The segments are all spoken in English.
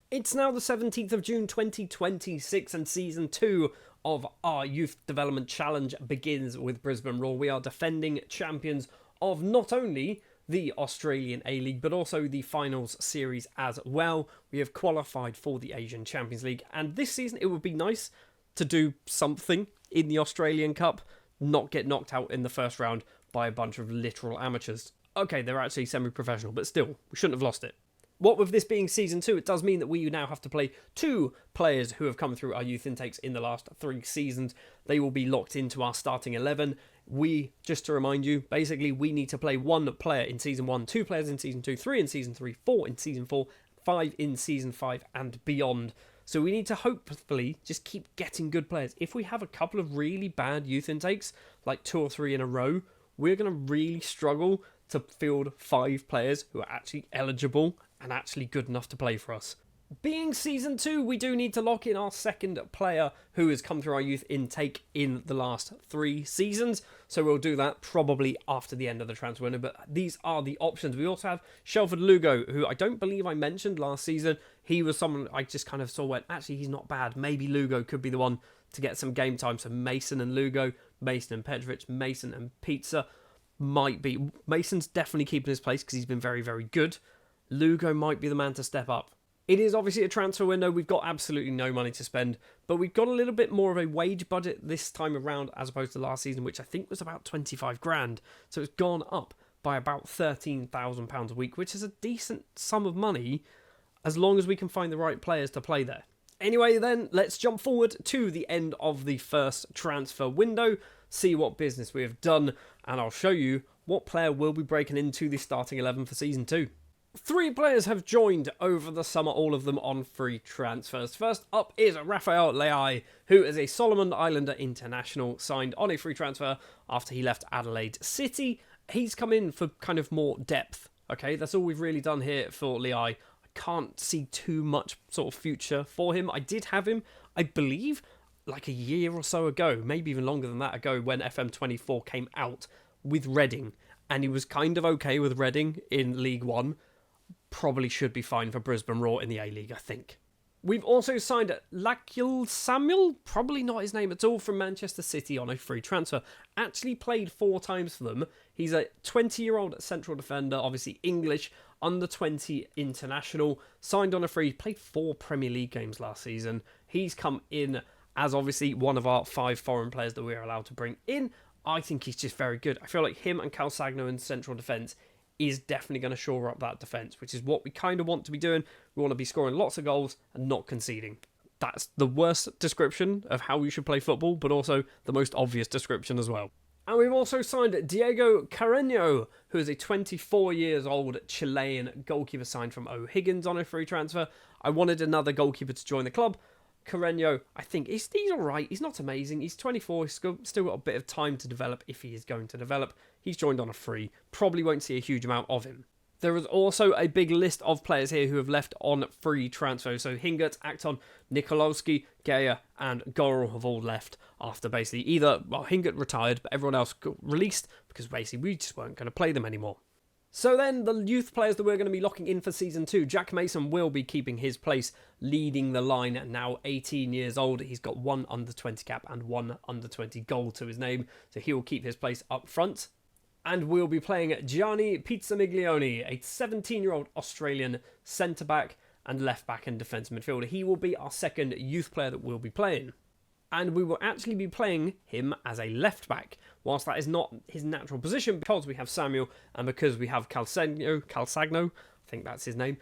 It's now the 17th of June 2026 and Season 2 of our Youth Development Challenge begins with Brisbane Roar. We are defending champions of not only the Australian A-League but also the Finals Series as well. We have qualified for the Asian Champions League, and this season it would be nice to do something in the Australian Cup, not get knocked out in the first round by a bunch of literal amateurs. Okay, they're actually semi-professional, but still, we shouldn't have lost it. What with this being Season 2, it does mean that we now have to play 2 players who have come through our youth intakes in the last 3 seasons. They will be locked into our starting 11. Just to remind you, basically we need to play 1 player in Season 1, 2 players in Season 2, 3 in Season 3, 4 in Season 4, 5 in Season 5 and beyond. So we need to hopefully just keep getting good players. If we have a couple of really bad youth intakes, like 2 or 3 in a row, we're going to really struggle to field 5 players who are actually eligible and actually good enough to play for us. Being Season 2, we do need to lock in our second player who has come through our youth intake in the last 3 seasons. So we'll do that probably after the end of the transfer window. But these are the options. We also have Shelford Lugo, who I don't believe I mentioned last season. He was someone I just kind of saw went, actually, he's not bad. Maybe Lugo could be the one to get some game time. So Mason and Lugo, Mason and Petrovic, Mason and Pizza might be. Mason's definitely keeping his place because he's been very, very good. Lugo might be the man to step up. It is obviously a transfer window. We've got absolutely no money to spend, but we've got a little bit more of a wage budget this time around as opposed to last season, which I think was about 25 grand. So it's gone up by about £13,000 a week, which is a decent sum of money as long as we can find the right players to play there. Anyway, then, let's jump forward to the end of the first transfer window, see what business we have done, and I'll show you what player will be breaking into the starting 11 for Season 2. 3 players have joined over the summer, all of them on free transfers. First up is Rafael Leai, who is a Solomon Islander international, signed on a free transfer after he left Adelaide City. He's come in for kind of more depth, okay? That's all we've really done here for Leai. I can't see too much sort of future for him. I did have him, I believe, like a year or so ago, maybe even longer than that ago, when FM24 came out with Reading, and he was kind of okay with Reading in League One. Probably should be fine for Brisbane Roar in the A-League, I think. We've also signed Lakil Samuel, probably not his name at all, from Manchester City on a free transfer. Actually played 4 times for them. He's a 20-year-old central defender, obviously English, under-20 international, signed on a free, played 4 Premier League games last season. He's come in as obviously one of our 5 foreign players that we're allowed to bring in. I think he's just very good. I feel like him and Calzagno in central defence is definitely going to shore up that defence, which is what we kind of want to be doing. We want to be scoring lots of goals and not conceding. That's the worst description of how you should play football, but also the most obvious description as well. And we've also signed Diego Carreño, who is a 24 years old Chilean goalkeeper signed from O'Higgins on a free transfer. I wanted another goalkeeper to join the club. Carreño, I think, he's alright. He's not amazing. He's 24. He's still got a bit of time to develop if he is going to develop. He's joined on a free. Probably won't see a huge amount of him. There is also a big list of players here who have left on free transfer. So Hingert, Acton, Nikolowski, Geyer and Gorel have all left after basically Hingert retired, but everyone else got released because basically we just weren't going to play them anymore. So then, the youth players that we're going to be locking in for Season 2. Jack Mason will be keeping his place, leading the line, now 18 years old. He's got 1 under-20 cap and 1 under-20 goal to his name, so he will keep his place up front. And we'll be playing Gianni Pizzamiglione, a 17-year-old Australian centre-back and left-back and defensive midfielder. He will be our second youth player that we'll be playing. And we will actually be playing him as a left-back, whilst that is not his natural position, because we have Samuel and because we have Calzagno, I think that's his name.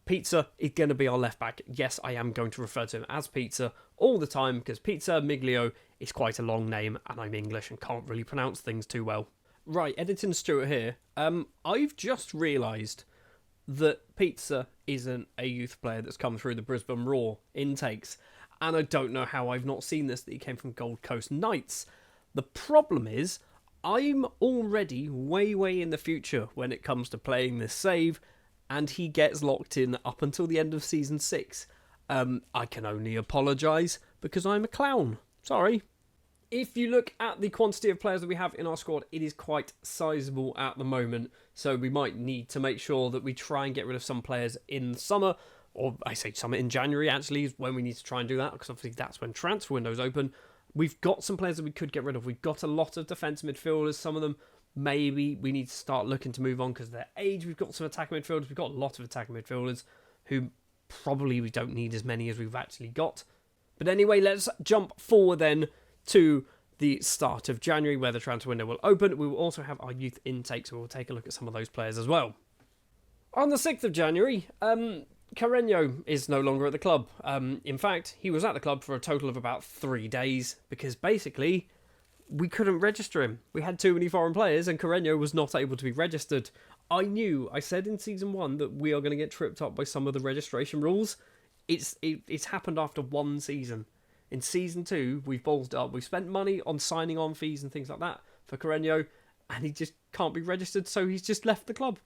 Pizza is going to be our left-back. Yes, I am going to refer to him as Pizza all the time, because Pizza Miglio is quite a long name, and I'm English and can't really pronounce things too well. Right, Editing Stuart here. I've just realised that Pizza isn't a youth player that's come through the Brisbane Roar intakes. And I don't know how I've not seen this, that he came from Gold Coast Knights. The problem is, I'm already way in the future when it comes to playing this save, and he gets locked in up until the end of Season 6. I can only apologise, because I'm a clown. Sorry. If you look at the quantity of players that we have in our squad, it is quite sizable at the moment, so we might need to make sure that we try and get rid of some players in the summer, or I say summer, in January actually is when we need to try and do that, because obviously that's when transfer windows open. We've got some players that we could get rid of. We've got a lot of defence midfielders. Some of them maybe we need to start looking to move on because of their age. We've got some attacking midfielders. We've got a lot of attacking midfielders who probably we don't need as many as we've actually got. But anyway, let's jump forward then to the start of January where the transfer window will open. We will also have our youth intake, so we'll take a look at some of those players as well. On the 6th of January, Carreño is no longer at the club. In fact, he was at the club for a total of about 3 days because basically we couldn't register him. We had too many foreign players and Carreño was not able to be registered. I said in Season 1 that we are going to get tripped up by some of the registration rules. It's happened after 1 season. In Season 2, we've ballsed up. We've spent money on signing on fees and things like that for Carreño, and he just can't be registered, so he's just left the club.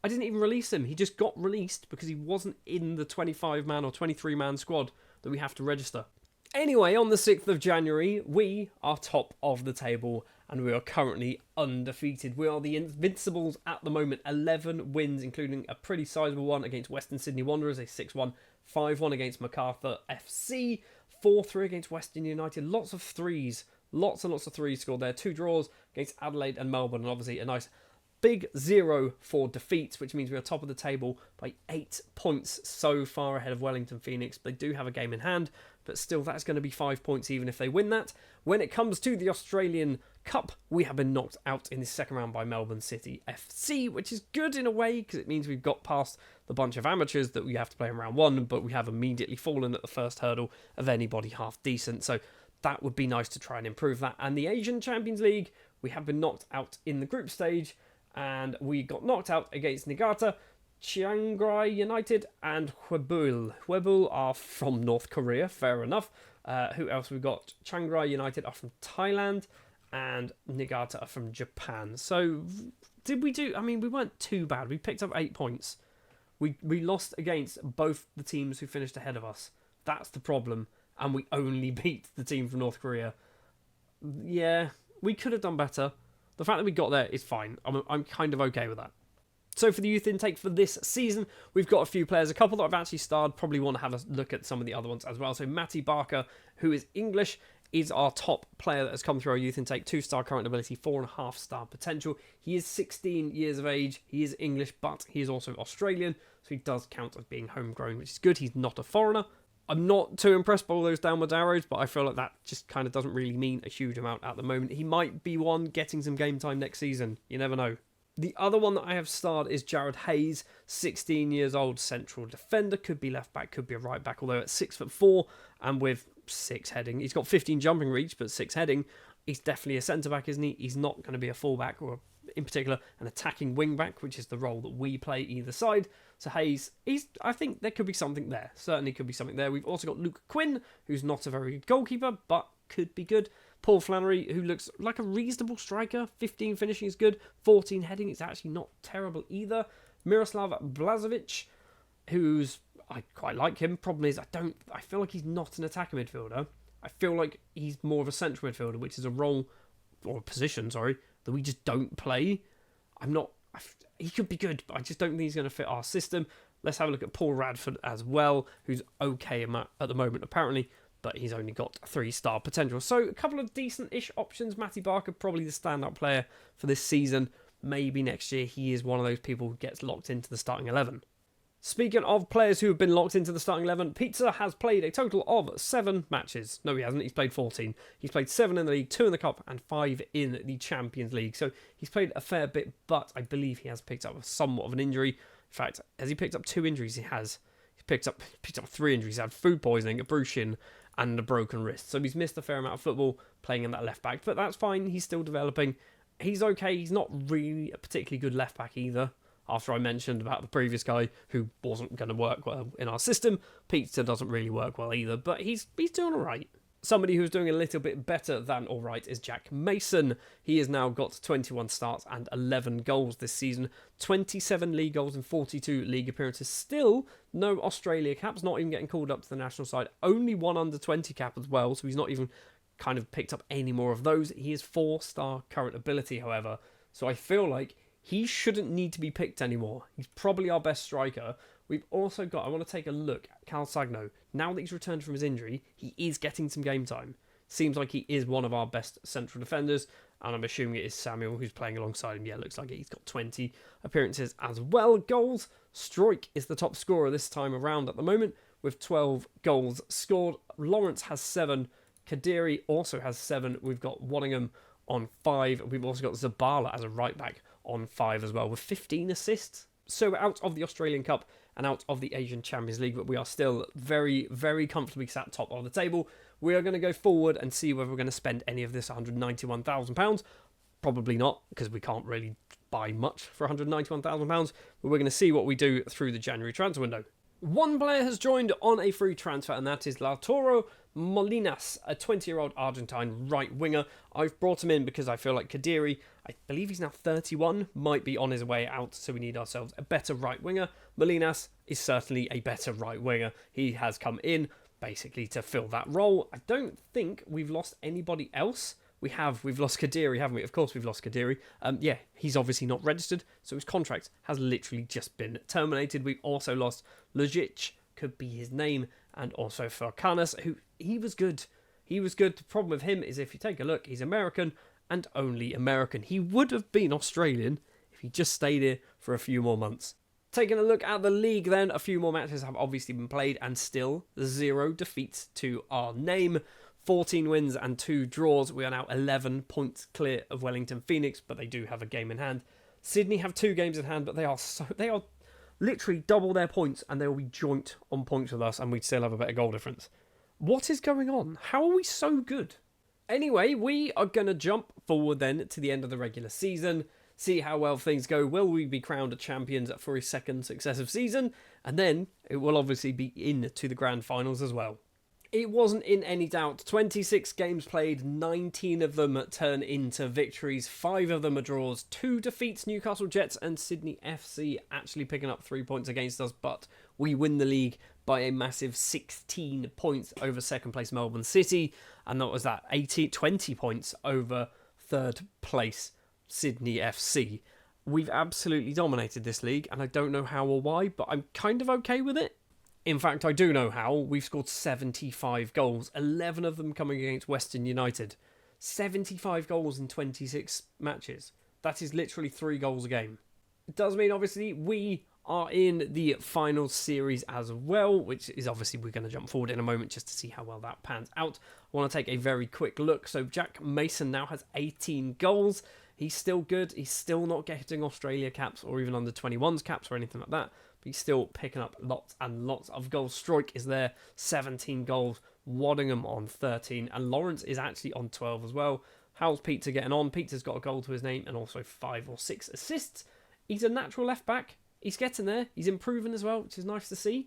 I didn't even release him. He just got released because he wasn't in the 25-man or 23-man squad that we have to register. Anyway, on the 6th of January, we are top of the table and we are currently undefeated. We are the Invincibles at the moment. 11 wins, including a pretty sizable one against Western Sydney Wanderers, a 6-1, 5-1 against MacArthur FC, 4-3 against Western United. Lots of threes. Lots and lots of threes scored there. 2 draws against Adelaide and Melbourne, and obviously a nice big 0 for defeats, which means we are top of the table by 8 points, so far ahead of Wellington Phoenix. They do have a game in hand, but still that's going to be 5 points even if they win that. When it comes to the Australian Cup, we have been knocked out in the second round by Melbourne City FC, which is good in a way because it means we've got past the bunch of amateurs that we have to play in round 1, but we have immediately fallen at the first hurdle of anybody half decent, so that would be nice to try and improve that. And the Asian Champions League, we have been knocked out in the group stage, and we got knocked out against Niigata, Chiang Rai United, and Hwebul. Hwebul are from North Korea, fair enough. Who else we got? Chiang Rai United are from Thailand, and Niigata are from Japan. So, did we do... I mean, we weren't too bad. We picked up 8 points. We lost against both the teams who finished ahead of us. That's the problem. And we only beat the team from North Korea. Yeah, we could have done better. The fact that we got there is fine. I'm kind of okay with that. So for the youth intake for this season, we've got a few players. A couple that I've actually starred. Probably want to have a look at some of the other ones as well. So Matty Barker, who is English, is our top player that has come through our youth intake. 2-star current ability, 4.5-star potential. He is 16 years of age. He is English, but he is also Australian. So he does count as being homegrown, which is good. He's not a foreigner. I'm not too impressed by all those downwards arrows, but I feel like that just kind of doesn't really mean a huge amount at the moment. He might be one getting some game time next season. You never know. The other one that I have starred is Jared Hayes, 16 years old, central defender. Could be left back, could be a right back, although at 6'4" and with 6 heading. He's got 15 jumping reach, but 6 heading. He's definitely a centre back, isn't he? He's not going to be a full back or, in particular, an attacking wing back, which is the role that we play either side. So Hayes, I think there could be something there. Certainly could be something there. We've also got Luke Quinn, who's not a very good goalkeeper, but could be good. Paul Flannery, who looks like a reasonable striker. 15 finishing is good. 14 heading is actually not terrible either. Miroslav Blazovic, I quite like him. Problem is, I feel like he's not an attacking midfielder. I feel like he's more of a central midfielder, which is a role, or a position, that we just don't play. He could be good, but I just don't think he's going to fit our system. Let's have a look at Paul Radford as well, who's okay at the moment, apparently, but he's only got 3-star potential. So a couple of decent-ish options. Matty Barker, probably the standout player for this season. Maybe next year he is one of those people who gets locked into the starting 11. Speaking of players who have been locked into the starting 11, Pizza has played a total of 7 matches. No, he hasn't. He's played 14. He's played 7 in the league, 2 in the Cup, and 5 in the Champions League. So he's played a fair bit, but I believe he has picked up somewhat of an injury. In fact, has he picked up 2 injuries? He has. He's picked up 3 injuries. He's had food poisoning, a bruised shin, and a broken wrist. So he's missed a fair amount of football playing in that left back, but that's fine. He's still developing. He's okay. He's not really a particularly good left back either. After I mentioned about the previous guy who wasn't going to work well in our system, Pizza doesn't really work well either, but he's doing all right. Somebody who's doing a little bit better than all right is Jack Mason. He has now got 21 starts and 11 goals this season, 27 league goals and 42 league appearances. Still no Australia caps, not even getting called up to the national side. Only 1 under-20 cap as well, so he's not even kind of picked up any more of those. He is 4-star current ability, however, so I feel like he shouldn't need to be picked anymore. He's probably our best striker. We've also got, I want to take a look at Cal Sagno. Now that he's returned from his injury, he is getting some game time. Seems like he is one of our best central defenders, and I'm assuming it is Samuel who's playing alongside him. Yeah, looks like it. He's got 20 appearances as well. Goals, Stroik is the top scorer this time around at the moment, with 12 goals scored. Lawrence has 7. Kadiri also has 7. We've got Waddingham on 5. We've also got Zabala as a right back on 5 as well, with 15 assists. So out of the Australian Cup and out of the Asian Champions League, but we are still very, very comfortably sat top of the table. We are going to go forward and see whether we're going to spend any of this £191,000. Probably not, because we can't really buy much for £191,000, but we're going to see what we do through the January transfer window. One player has joined on a free transfer, and that is Lautaro Molinas, a 20-year-old Argentine right winger. I've brought him in because I feel like Kadiri, I believe he's now 31, might be on his way out, so we need ourselves a better right winger. Molinas is certainly a better right winger. He has come in basically to fill that role. I don't think we've lost anybody else. We've lost Kadiri, haven't we? Of course we've lost Kadiri. Yeah, he's obviously not registered, so his contract has literally just been terminated. We've also lost Lujic, could be his name, and also Furcanas, who, he was good. He was good. The problem with him is if you take a look, he's American and only American. He would have been Australian if he just stayed here for a few more months. Taking a look at the league then, a few more matches have obviously been played and still 0 defeats to our name. 14 wins and 2 draws. We are now 11 points clear of Wellington Phoenix, but they do have a game in hand. Sydney have 2 games in hand, but they are literally double their points, and they will be joint on points with us, and we'd still have a better goal difference. What is going on? How are we so good? Anyway, we are going to jump forward then to the end of the regular season, see how well things go. Will we be crowned champions for a second successive season? And then it will obviously be into the grand finals as well. It wasn't in any doubt. 26 games played, 19 of them turn into victories, 5 of them are draws, 2 defeats, Newcastle Jets and Sydney FC actually picking up 3 points against us, but we win the league by a massive 16 points over second place Melbourne City, and that was 20 points over third place Sydney FC. We've absolutely dominated this league, and I don't know how or why, but I'm kind of okay with it. In fact, I do know how. We've scored 75 goals, 11 of them coming against Western United. 75 goals in 26 matches. That is literally 3 goals a game. It does mean, obviously, we are in the final series as well, which is obviously we're going to jump forward in a moment just to see how well that pans out. I want to take a very quick look. So Jack Mason now has 18 goals. He's still good. He's still not getting Australia caps or even under 21s caps or anything like that. But he's still picking up lots and lots of goals. Stroik is there, 17 goals. Waddingham on 13. And Lawrence is actually on 12 as well. How's Peter getting on? Peter's got a goal to his name and also 5 or 6 assists. He's a natural left back. He's getting there. He's improving as well, which is nice to see.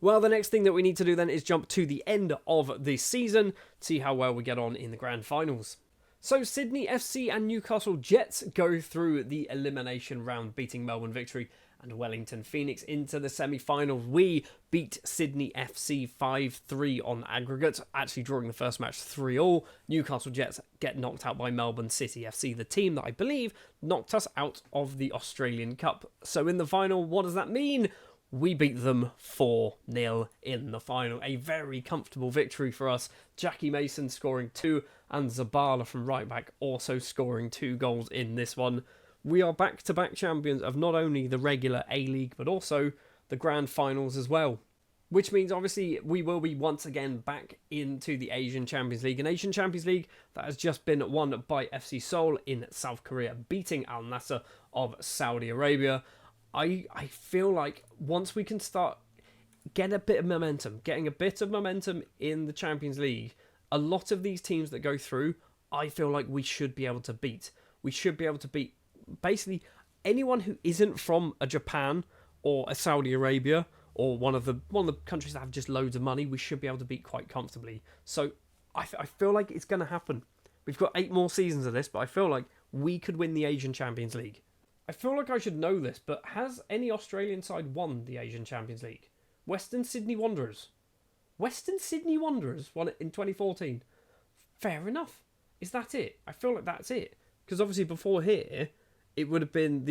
Well, the next thing that we need to do then is jump to the end of the season, see how well we get on in the grand finals. So Sydney FC and Newcastle Jets go through the elimination round, beating Melbourne Victory and Wellington Phoenix into the semi-finals. We beat Sydney FC 5-3 on aggregate, actually drawing the first match 3-3. Newcastle Jets get knocked out by Melbourne City FC, the team that I believe knocked us out of the Australian Cup. So in the final, what does that mean? We beat them 4-0 in the final. A very comfortable victory for us. Jackie Mason scoring 2 and Zabala from right back also scoring 2 goals in this one. We are back-to-back champions of not only the regular A-League but also the grand finals as well. Which means obviously we will be once again back into the Asian Champions League. An Asian Champions League that has just been won by FC Seoul in South Korea, beating Al Nassr of Saudi Arabia. I feel like once we can start getting a bit of momentum in the Champions League, a lot of these teams that go through, I feel like we should be able to beat. We should be able to beat basically anyone who isn't from a Japan or a Saudi Arabia or one of the countries that have just loads of money. We should be able to beat quite comfortably. So I feel like it's going to happen. We've got 8 more seasons of this, but I feel like we could win the Asian Champions League. I feel like I should know this, but has any Australian side won the Asian Champions League? Western Sydney Wanderers. Western Sydney Wanderers won it in 2014. Fair enough. Is that it? I feel like that's it. Because obviously before here, it would have been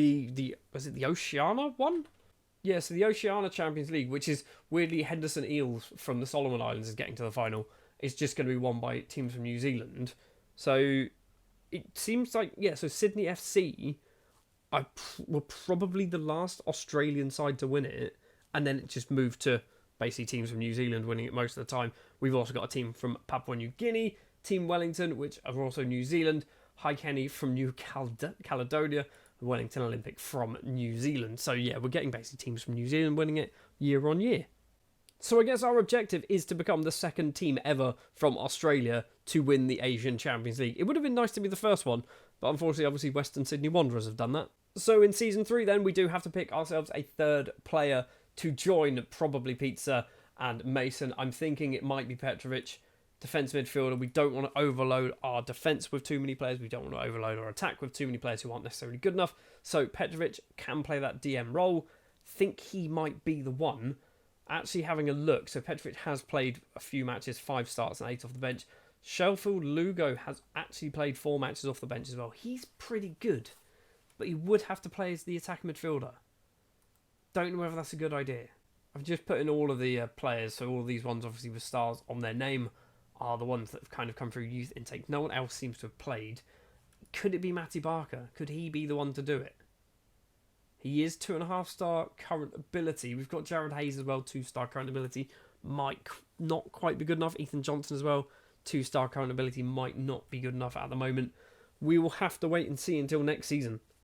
was it the Oceania one? Yeah, so the Oceania Champions League, which is weirdly Henderson Eels from the Solomon Islands is getting to the final, is just going to be won by teams from New Zealand. So it seems like, yeah, so Sydney FC were probably the last Australian side to win it, and then it just moved to basically teams from New Zealand winning it most of the time. We've also got a team from Papua New Guinea, Team Wellington, which are also New Zealand, High Kenny from New Caledonia, Wellington Olympic from New Zealand. So yeah, we're getting basically teams from New Zealand winning it year on year. So I guess our objective is to become the second team ever from Australia to win the Asian Champions League. It would have been nice to be the first one, but unfortunately, obviously, Western Sydney Wanderers have done that. So in Season 3 then, we do have to pick ourselves a third player to join probably Pizza and Mason. I'm thinking it might be Petrovic, defence midfielder. We don't want to overload our defence with too many players. We don't want to overload our attack with too many players who aren't necessarily good enough. So Petrovic can play that DM role. Think he might be the one. Actually having a look, so Petrovic has played a few matches, 5 starts and 8 off the bench. Sheffield Lugo has actually played 4 matches off the bench as well. He's pretty good, but he would have to play as the attacking midfielder. Don't know whether that's a good idea. I've just put in all of the players, so all of these ones obviously with stars on their name are the ones that have kind of come through youth intake. No one else seems to have played. Could it be Matty Barker? Could he be the one to do it? He is 2.5-star current ability. We've got Jared Hayes as well, 2-star current ability. Might not quite be good enough. Ethan Johnson as well, 2-star current ability. Might not be good enough at the moment. We will have to wait and see until next season.